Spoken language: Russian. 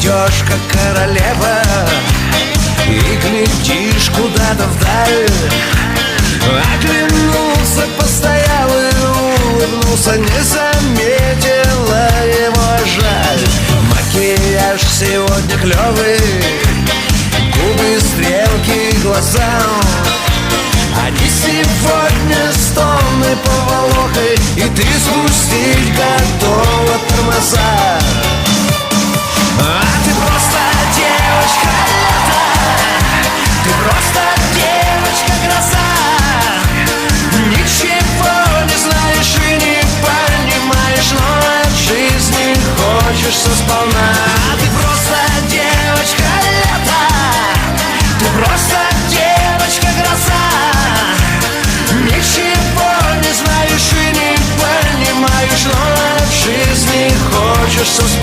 идешь как королева и глядишь куда-то вдаль. Оглянулся, постоял и улыбнулся, не заметила его жаль. Макияж сегодня клевый, губы, стрелки, глаза. Они сегодня стоны поволокой, и ты спустить готова тормоза. А ты просто девочка лета, ты просто девочка-гроза. Ничего не знаешь и не понимаешь, но от жизни хочешь все сполна. А ты просто девочка лета, ты просто девочка-гроза. Ничего не знаешь и не понимаешь, но от жизни хочешь все сполна.